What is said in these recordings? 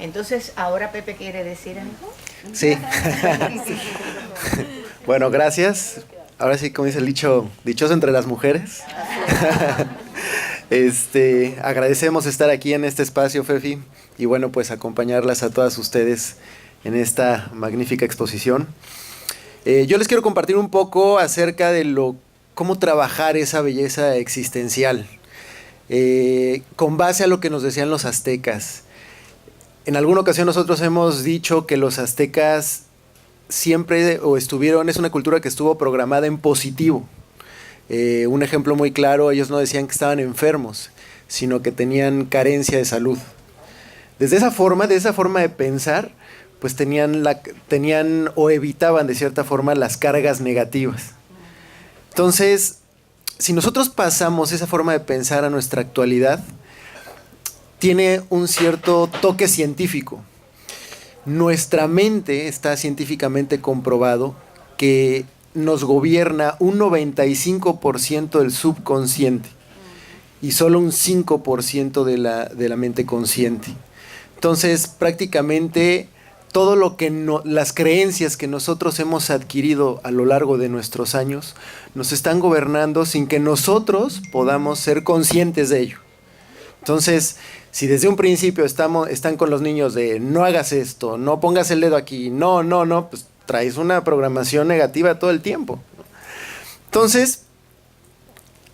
Entonces, ¿ahora Pepe quiere decir algo? Sí. Bueno, gracias. Ahora sí, como dice el dicho, dichoso entre las mujeres. Agradecemos estar aquí en este espacio, Fefi, y bueno, pues acompañarlas a todas ustedes en esta magnífica exposición. Yo les quiero compartir un poco acerca de cómo trabajar esa belleza existencial, con base a lo que nos decían los aztecas. En alguna ocasión nosotros hemos dicho que los aztecas siempre es una cultura que estuvo programada en positivo. Un ejemplo muy claro, ellos no decían que estaban enfermos, sino que tenían carencia de salud. De esa forma de pensar, pues tenían o evitaban de cierta forma las cargas negativas. Entonces, si nosotros pasamos esa forma de pensar a nuestra actualidad, tiene un cierto toque científico. Nuestra mente está científicamente comprobado que nos gobierna un 95% del subconsciente y solo un 5% de la mente consciente. Entonces, prácticamente todo las creencias que nosotros hemos adquirido a lo largo de nuestros años nos están gobernando sin que nosotros podamos ser conscientes de ello. Entonces, si desde un principio están con los niños de no hagas esto, no pongas el dedo aquí, no, pues traes una programación negativa todo el tiempo. Entonces,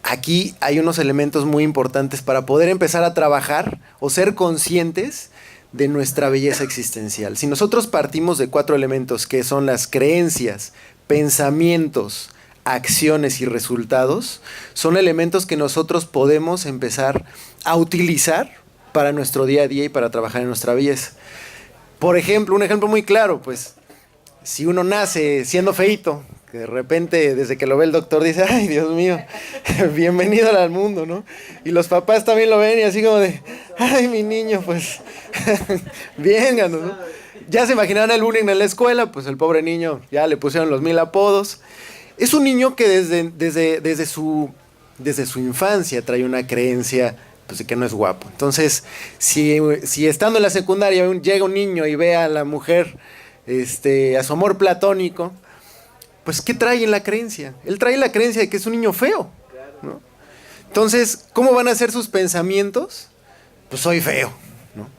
aquí hay unos elementos muy importantes para poder empezar a trabajar o ser conscientes de nuestra belleza existencial. Si nosotros partimos de 4 elementos que son las creencias, pensamientos, acciones y resultados, son elementos que nosotros podemos empezar a utilizar para nuestro día a día y para trabajar en nuestra belleza. Por ejemplo, un ejemplo muy claro, pues, si uno nace siendo feíto, que de repente, desde que lo ve el doctor, dice, ay, Dios mío, bienvenido al mundo, ¿no? Y los papás también lo ven y así como de, ay, mi niño, pues, vénganos, ¿no? Ya se imaginarán el bullying en la escuela, pues el pobre niño ya le pusieron los 1000 apodos. Es un niño que desde su infancia trae una creencia pues, de que no es guapo. Entonces, si estando en la secundaria llega un niño y ve a la mujer a su amor platónico, pues ¿qué trae en la creencia? Él trae la creencia de que es un niño feo, ¿no? Entonces, ¿cómo van a ser sus pensamientos? Pues soy feo, ¿no?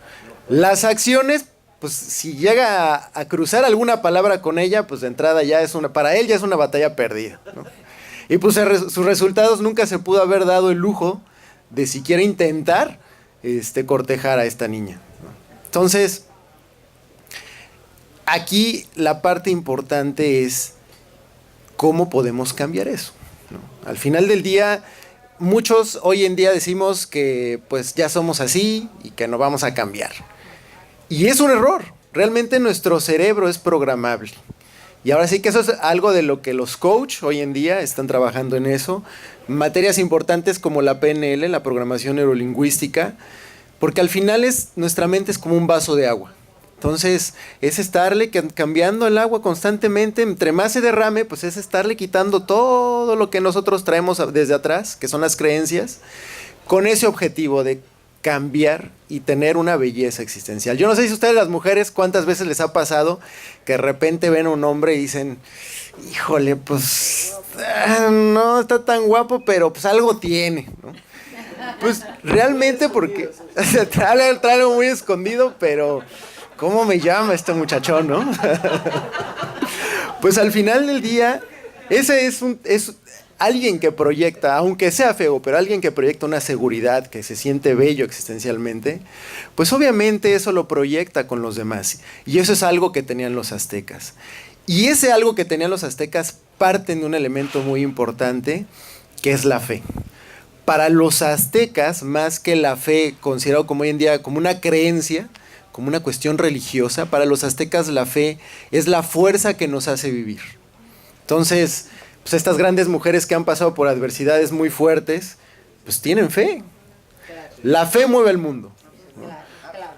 Las acciones, pues si llega a cruzar alguna palabra con ella, pues de entrada para él ya es una batalla perdida, ¿no? Y pues sus resultados nunca se pudo haber dado el lujo de siquiera intentar cortejar a esta niña, ¿no? Entonces, aquí la parte importante es cómo podemos cambiar eso, ¿no? Al final del día, muchos hoy en día decimos que pues ya somos así y que no vamos a cambiar. Y es un error. Realmente nuestro cerebro es programable. Y ahora sí que eso es algo de lo que los coach hoy en día están trabajando en eso. Materias importantes como la PNL, la programación neurolingüística, porque al final nuestra mente es como un vaso de agua. Entonces, es estarle cambiando el agua constantemente. Entre más se derrame, pues es estarle quitando todo lo que nosotros traemos desde atrás, que son las creencias, con ese objetivo de cambiar y tener una belleza existencial. Yo no sé si a ustedes las mujeres cuántas veces les ha pasado que de repente ven a un hombre y dicen, híjole, pues no está tan guapo, pero pues algo tiene, ¿no? Pues realmente porque trae algo muy escondido, pero ¿cómo me llama este muchachón, no? Pues al final del día, ese es alguien que proyecta, aunque sea feo, pero alguien que proyecta una seguridad, que se siente bello existencialmente, pues obviamente eso lo proyecta con los demás. Y eso es algo que tenían los aztecas. Y ese algo que tenían los aztecas parten de un elemento muy importante, que es la fe. Para los aztecas, más que la fe considerado como hoy en día como una creencia, como una cuestión religiosa, para los aztecas la fe es la fuerza que nos hace vivir. Entonces, pues estas grandes mujeres que han pasado por adversidades muy fuertes, pues tienen fe. La fe mueve el mundo, ¿no?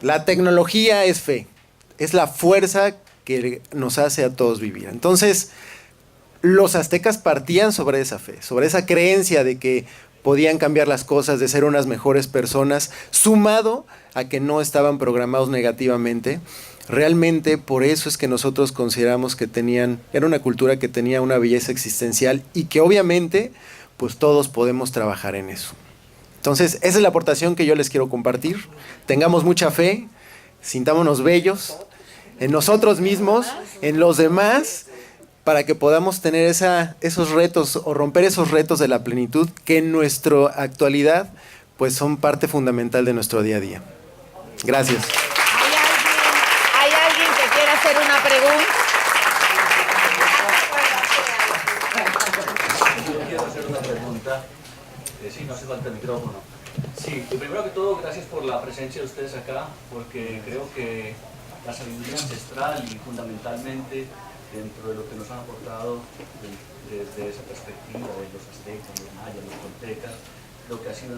La tecnología es fe, es la fuerza que nos hace a todos vivir. Entonces, los aztecas partían sobre esa fe, sobre esa creencia de que podían cambiar las cosas, de ser unas mejores personas, sumado a que no estaban programados negativamente. Realmente por eso es que nosotros consideramos que era una cultura que tenía una belleza existencial y que obviamente pues todos podemos trabajar en eso. Entonces, esa es la aportación que yo les quiero compartir. Tengamos mucha fe, sintámonos bellos en nosotros mismos, en los demás, para que podamos tener esos retos o romper esos retos de la plenitud que en nuestra actualidad pues son parte fundamental de nuestro día a día. Gracias. ¿Hay alguien que quiera hacer una pregunta? Yo quiero hacer una pregunta. Sí, no hace falta el micrófono. Sí, primero que todo, gracias por la presencia de ustedes acá, porque creo que la sabiduría ancestral y fundamentalmente dentro de lo que nos han aportado desde esa perspectiva de los aztecas, los mayas, los toltecas, creo que ha sido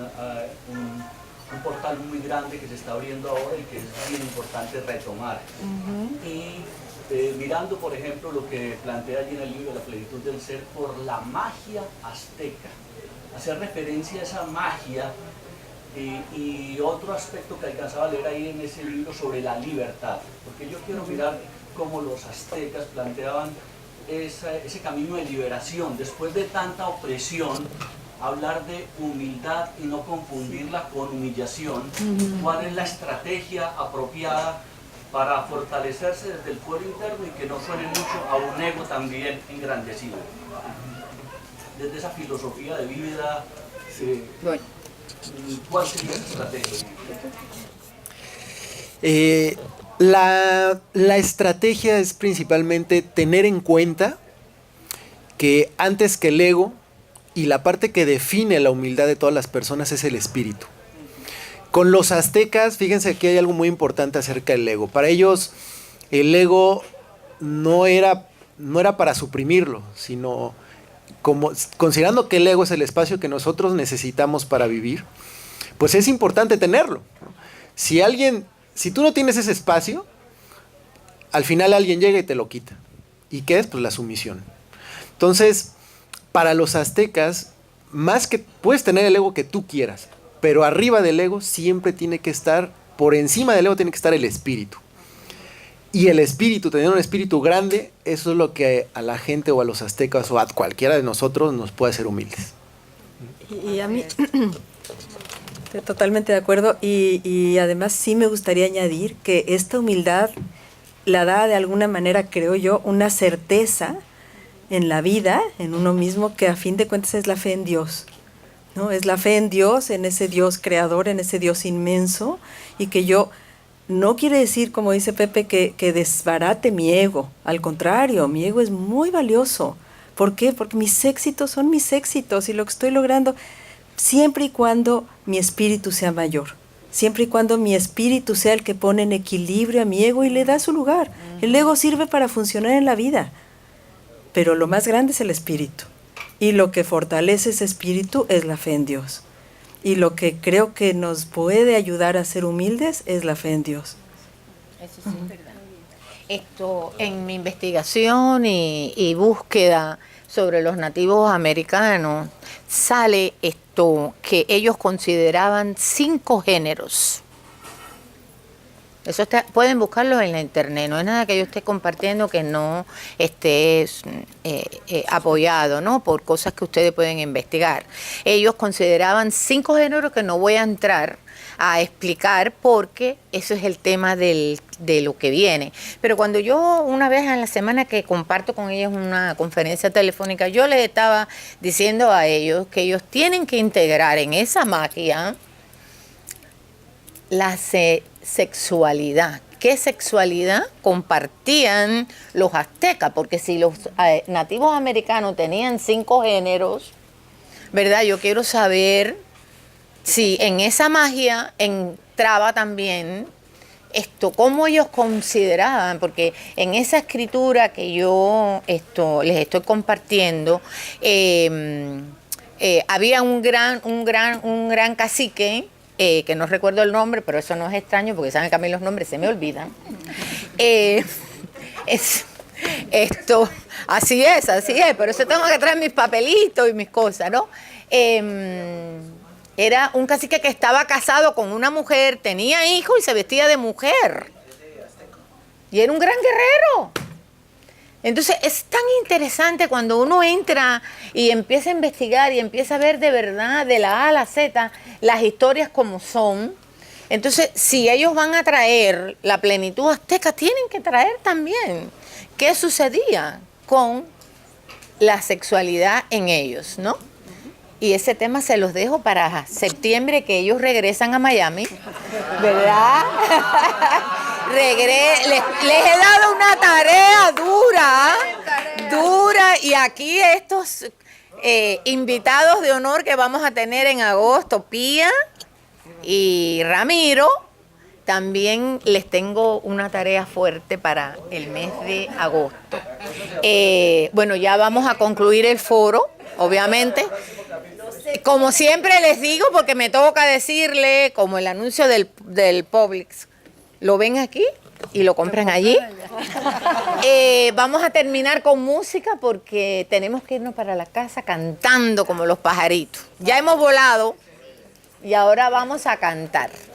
un portal muy grande que se está abriendo ahora y que es bien importante retomar. Y mirando, por ejemplo, lo que plantea allí en el libro La plenitud del ser, por la magia azteca, hacer referencia a esa magia y otro aspecto que alcanzaba a leer ahí en ese libro sobre la libertad, porque yo quiero mirar cómo los aztecas planteaban ese camino de liberación después de tanta opresión, hablar de humildad y no confundirla con humillación. ¿Cuál es la estrategia apropiada para fortalecerse desde el fuero interno y que no suene mucho a un ego también engrandecido? Desde esa filosofía de vida, ¿cuál sería esa estrategia? La estrategia es principalmente tener en cuenta que antes que el ego y la parte que define la humildad de todas las personas es el espíritu. Con los aztecas, fíjense que hay algo muy importante acerca del ego. Para ellos el ego no era para suprimirlo, sino considerando que el ego es el espacio que nosotros necesitamos para vivir, pues es importante tenerlo, ¿no? Si tú no tienes ese espacio, al final alguien llega y te lo quita. ¿Y qué es? Pues la sumisión. Entonces, para los aztecas, más que puedes tener el ego que tú quieras, pero arriba del ego siempre tiene que estar, por encima del ego tiene que estar el espíritu. Y el espíritu, tener un espíritu grande, eso es lo que a la gente o a los aztecas o a cualquiera de nosotros nos puede hacer humildes. Y a mí, estoy totalmente de acuerdo, y además sí me gustaría añadir que esta humildad la da de alguna manera, creo yo, una certeza en la vida, en uno mismo, que a fin de cuentas es la fe en Dios, ¿no? Es la fe en Dios, en ese Dios creador, en ese Dios inmenso, y que yo... No quiere decir, como dice Pepe, que desbarate mi ego. Al contrario, mi ego es muy valioso. ¿Por qué? Porque mis éxitos son mis éxitos y lo que estoy logrando, siempre y cuando mi espíritu sea mayor. Siempre y cuando mi espíritu sea el que pone en equilibrio a mi ego y le da su lugar. El ego sirve para funcionar en la vida, pero lo más grande es el espíritu. Y lo que fortalece ese espíritu es la fe en Dios. Y lo que creo que nos puede ayudar a ser humildes es la fe en Dios. Eso sí es verdad. Esto, en mi investigación y búsqueda sobre los nativos americanos, sale esto que ellos consideraban 5 géneros. Eso pueden buscarlo en la internet, no es nada que yo esté compartiendo que no esté apoyado, ¿no? Por cosas que ustedes pueden investigar. Ellos consideraban 5 géneros que no voy a entrar a explicar porque eso es el tema de lo que viene. Pero cuando yo una vez en la semana que comparto con ellos una conferencia telefónica, yo les estaba diciendo a ellos que ellos tienen que integrar en esa magia la sexualidad. ¿Qué sexualidad compartían los aztecas? Porque si los nativos americanos tenían 5 géneros, ¿verdad? Yo quiero saber si en esa magia entraba también cómo ellos consideraban, porque en esa escritura que yo les estoy compartiendo, había un gran cacique, que no recuerdo el nombre, pero eso no es extraño, porque saben que a mí los nombres se me olvidan. Así es, por eso tengo que traer mis papelitos y mis cosas, ¿no? era un cacique que estaba casado con una mujer, tenía hijos y se vestía de mujer. Y era un gran guerrero. Entonces es tan interesante cuando uno entra y empieza a investigar y empieza a ver de verdad, de la A a la Z, las historias como son. Entonces, si ellos van a traer la plenitud azteca, tienen que traer también qué sucedía con la sexualidad en ellos, ¿no? Y ese tema se los dejo para septiembre, que ellos regresan a Miami, ¿verdad? Les he dado una tarea dura, y aquí estos invitados de honor que vamos a tener en agosto, Pía y Ramiro, también les tengo una tarea fuerte para el mes de agosto. Bueno, ya vamos a concluir el foro, obviamente. Como siempre les digo, porque me toca decirle, como el anuncio del Publix, lo ven aquí y lo compran allí. Vamos a terminar con música porque tenemos que irnos para la casa cantando como los pajaritos. Ya hemos volado y ahora vamos a cantar.